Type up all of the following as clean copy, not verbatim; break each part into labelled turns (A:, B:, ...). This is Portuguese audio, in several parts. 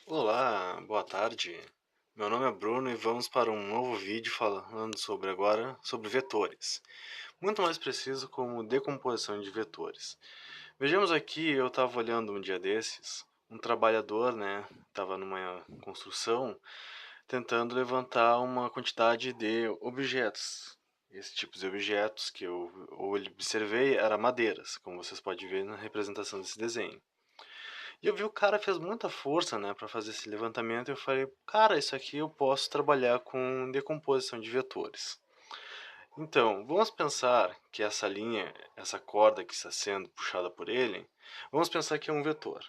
A: Olá, boa tarde. Meu nome é Bruno e vamos para um novo vídeo falando sobre vetores. Muito mais preciso como decomposição de vetores. Vejamos aqui, eu estava olhando um dia desses, um trabalhador, estava numa construção tentando levantar uma quantidade de objetos. Esse tipo de objetos que eu observei era madeiras, como vocês podem ver na representação desse desenho. E eu vi o cara fez muita força, para fazer esse levantamento. E eu falei, cara, isso aqui eu posso trabalhar com decomposição de vetores. Então, vamos pensar que essa linha, essa corda que está sendo puxada por ele, vamos pensar que é um vetor.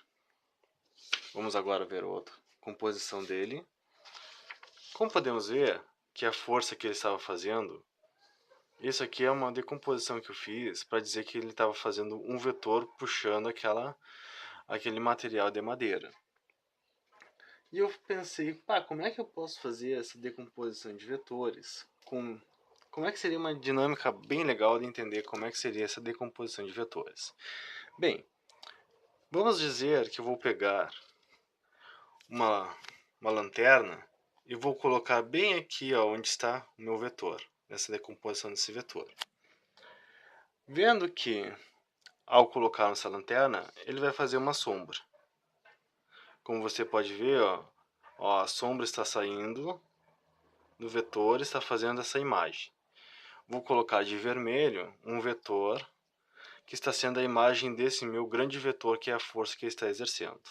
A: Vamos agora ver outra composição dele. Como podemos ver que a força que ele estava fazendo, isso aqui é uma decomposição que eu fiz para dizer que ele estava fazendo um vetor puxando aquele material de madeira. E eu pensei, pá, como é que eu posso fazer essa decomposição de vetores? Como é que seria uma dinâmica bem legal de entender como é que seria essa decomposição de vetores? Bem, vamos dizer que eu vou pegar uma, uma lanterna e vou colocar bem aqui, ó, onde está o meu vetor, nessa decomposição desse vetor. Vendo que ao colocar essa lanterna, ele vai fazer uma sombra. Como você pode ver, ó, a sombra está saindo do vetor, está fazendo essa imagem. Vou colocar de vermelho um vetor que está sendo a imagem desse meu grande vetor, que é a força que ele está exercendo.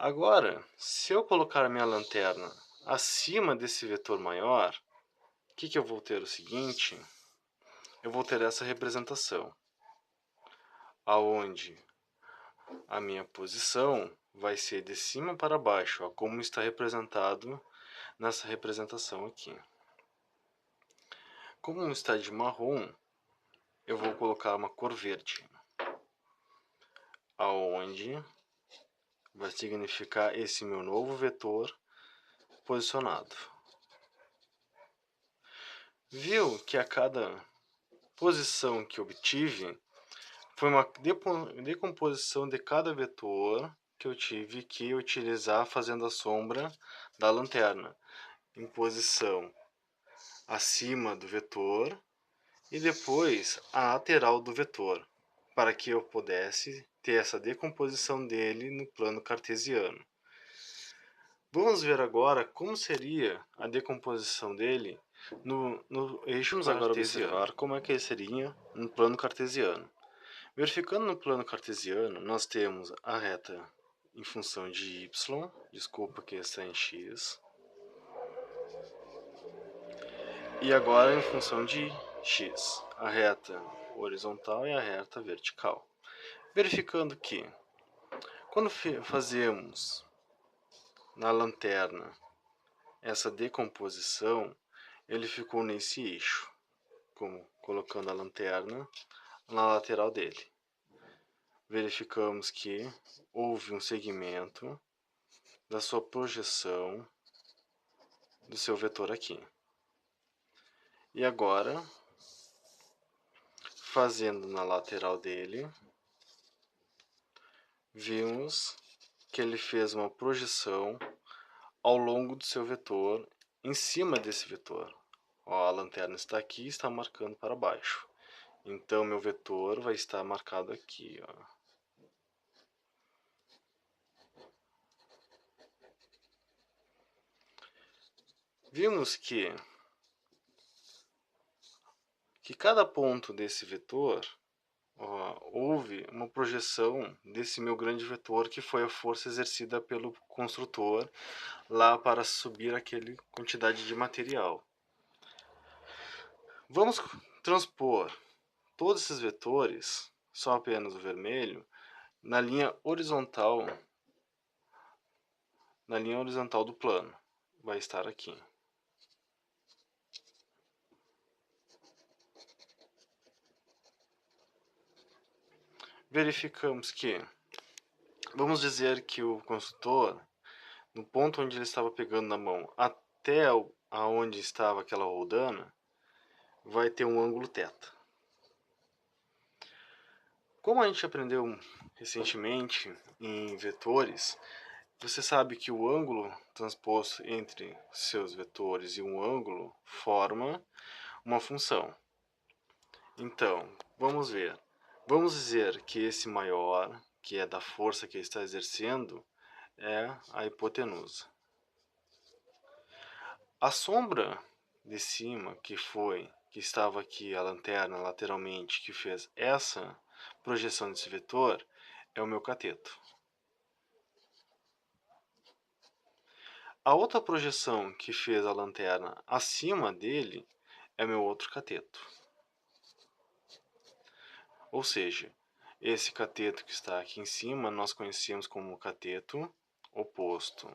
A: Agora, se eu colocar a minha lanterna acima desse vetor maior, o que eu vou ter? O seguinte, eu vou ter essa representação, aonde a minha posição vai ser de cima para baixo, ó, como está representado nessa representação aqui. Como está de marrom, eu vou colocar uma cor verde, aonde vai significar esse meu novo vetor posicionado. Viu que a cada posição que obtive foi uma decomposição de cada vetor que eu tive que utilizar fazendo a sombra da lanterna em posição acima do vetor e depois a lateral do vetor, para que eu pudesse ter essa decomposição dele no plano cartesiano. Vamos ver agora como seria a decomposição dele no eixo cartesiano. Vamos agora observar como é que ele seria no plano cartesiano. Verificando no plano cartesiano, nós temos a reta em função de y, desculpa que está em x, e agora em função de x, a reta horizontal e a reta vertical. Verificando que, quando fazemos na lanterna essa decomposição, ele ficou nesse eixo, como colocando a lanterna na lateral dele. Verificamos que houve um segmento da sua projeção do seu vetor aqui. E agora, fazendo na lateral dele, vimos que ele fez uma projeção ao longo do seu vetor, em cima desse vetor. Ó, a lanterna está aqui e está marcando para baixo. Então, meu vetor vai estar marcado aqui, ó. Vimos que cada ponto desse vetor, ó, houve uma projeção desse meu grande vetor, que foi a força exercida pelo construtor lá para subir aquela quantidade de material. Vamos transpor todos esses vetores, só apenas o vermelho, na linha horizontal do plano. Vai estar aqui. Verificamos que, vamos dizer que o construtor, no ponto onde ele estava pegando na mão até aonde estava aquela roldana, vai ter um ângulo θ. Como a gente aprendeu recentemente em vetores, você sabe que o ângulo transposto entre seus vetores e um ângulo forma uma função. Então, vamos ver. Vamos dizer que esse maior, que é da força que ele está exercendo, é a hipotenusa. A sombra de cima, que estava aqui a lanterna lateralmente, que fez essa projeção desse vetor, é o meu cateto. A outra projeção que fez a lanterna acima dele é meu outro cateto. Ou seja, esse cateto que está aqui em cima nós conhecemos como cateto oposto.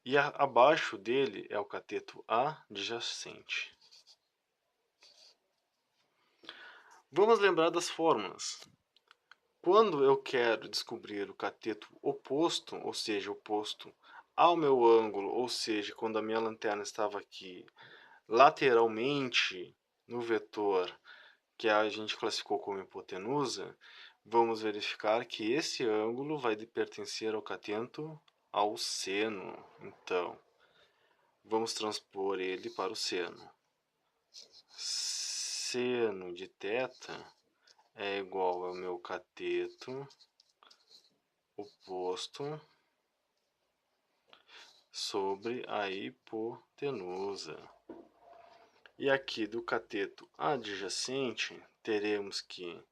A: E abaixo dele é o cateto adjacente. Vamos lembrar das fórmulas. Quando eu quero descobrir o cateto oposto, ou seja, oposto ao meu ângulo, ou seja, quando a minha lanterna estava aqui lateralmente no vetor que a gente classificou como hipotenusa, vamos verificar que esse ângulo vai pertencer ao cateto ao seno. Então, vamos transpor ele para o seno. Seno de θ é igual ao meu cateto oposto sobre a hipotenusa. E aqui do cateto adjacente, teremos que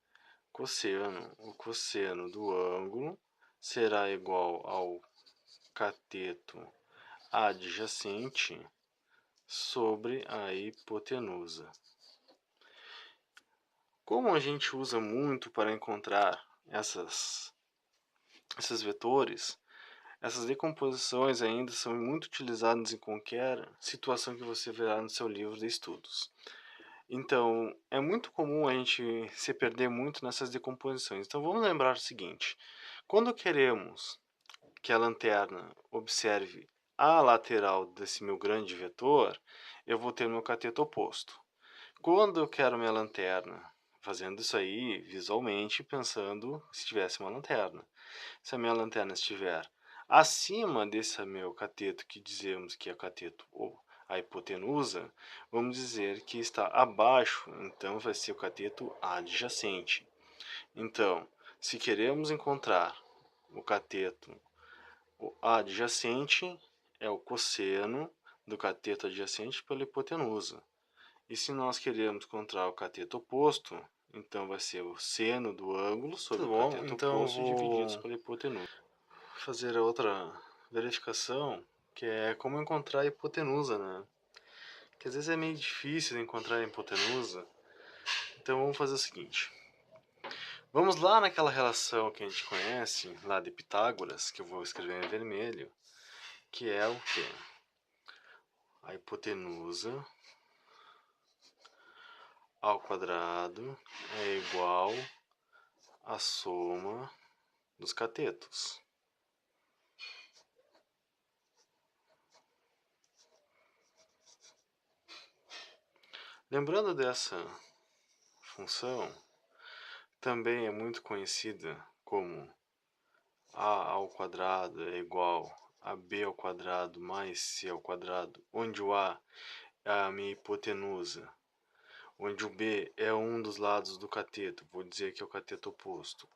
A: o cosseno do ângulo será igual ao cateto adjacente sobre a hipotenusa. Como a gente usa muito para encontrar esses vetores, essas decomposições ainda são muito utilizadas em qualquer situação que você verá no seu livro de estudos. Então, é muito comum a gente se perder muito nessas decomposições. Então, vamos lembrar o seguinte: quando queremos que a lanterna observe a lateral desse meu grande vetor, eu vou ter meu cateto oposto. Quando eu quero minha lanterna, fazendo isso aí visualmente, pensando se tivesse uma lanterna. Se a minha lanterna estiver acima desse meu cateto, que dizemos que é cateto ou a hipotenusa, vamos dizer que está abaixo, então vai ser o cateto adjacente. Então, se queremos encontrar o cateto adjacente, é o cosseno do cateto adjacente pela hipotenusa. E se nós queremos encontrar o cateto oposto, então vai ser o seno do ângulo sobre o cateto oposto divididos pela hipotenusa. Fazer a outra verificação, que é como encontrar a hipotenusa, né? Que às vezes é meio difícil de encontrar a hipotenusa. Então vamos fazer o seguinte. Vamos lá naquela relação que a gente conhece, lá de Pitágoras, que eu vou escrever em vermelho, que é o quê? A hipotenusa ao quadrado é igual à soma dos catetos. Lembrando dessa função, também é muito conhecida como a ao quadrado é igual a b ao quadrado mais c ao quadrado, onde o a é a minha hipotenusa, onde o b é um dos lados do cateto, vou dizer que é o cateto oposto.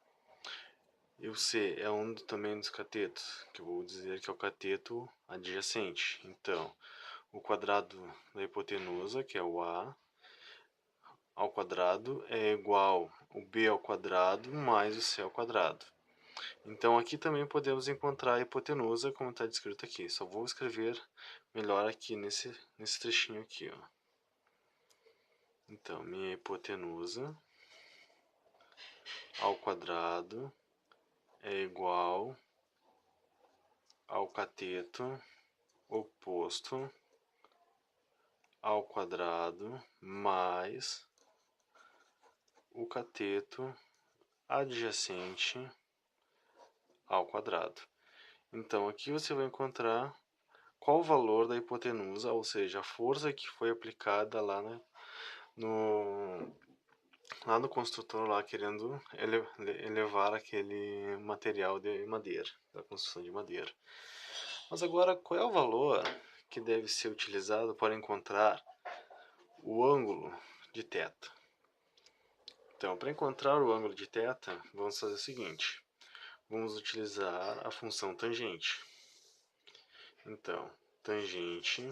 A: E o c é um também dos catetos, que eu vou dizer que é o cateto adjacente. Então, o quadrado da hipotenusa, que é o a, ao quadrado é igual o b ao quadrado mais o c ao quadrado. Então aqui também podemos encontrar a hipotenusa, como está descrito aqui. Só vou escrever melhor aqui nesse trechinho aqui, ó. Então, minha hipotenusa ao quadrado é igual ao cateto oposto ao quadrado mais o cateto adjacente ao quadrado. Então aqui você vai encontrar qual o valor da hipotenusa, ou seja, a força que foi aplicada lá no, lá no construtor, lá querendo elevar aquele material de madeira, da construção de madeira. Mas agora, qual é o valor que deve ser utilizado para encontrar o ângulo de θ? Então, para encontrar o ângulo de θ, vamos fazer o seguinte. Vamos utilizar a função tangente. Então, tangente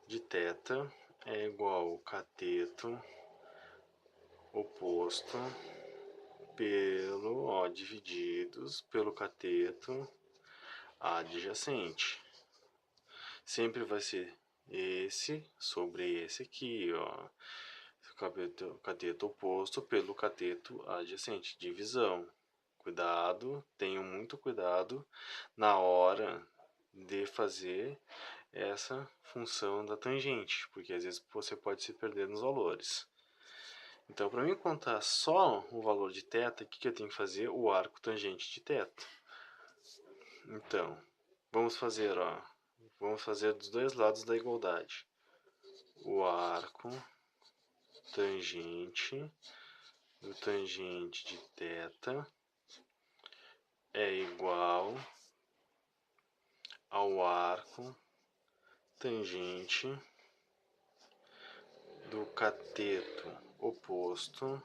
A: de θ é igual ao cateto oposto divididos pelo cateto adjacente. Sempre vai ser esse sobre esse aqui, ó. Cateto oposto pelo cateto adjacente. Divisão. Cuidado, tenham muito cuidado na hora de fazer essa função da tangente, porque às vezes você pode se perder nos valores. Então, para mim contar só o valor de θ, o que eu tenho que fazer? O arco tangente de θ. Então, vamos fazer dos dois lados da igualdade. O arco tangente do tangente de θ é igual ao arco tangente do cateto oposto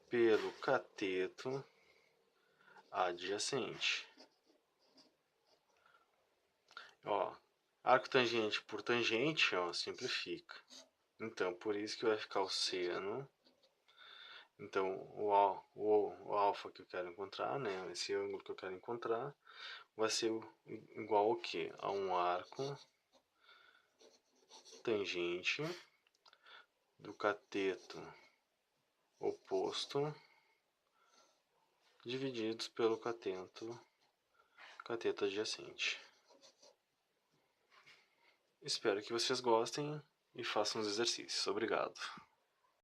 A: pelo cateto adjacente. Ó, arco tangente por tangente, ó, simplifica. Então, por isso que vai ficar o seno. Então, o alfa que eu quero encontrar, né, esse ângulo que eu quero encontrar, vai ser igual ao quê? A um arco tangente do cateto oposto divididos pelo cateto adjacente. Espero que vocês gostem e façam os exercícios. Obrigado.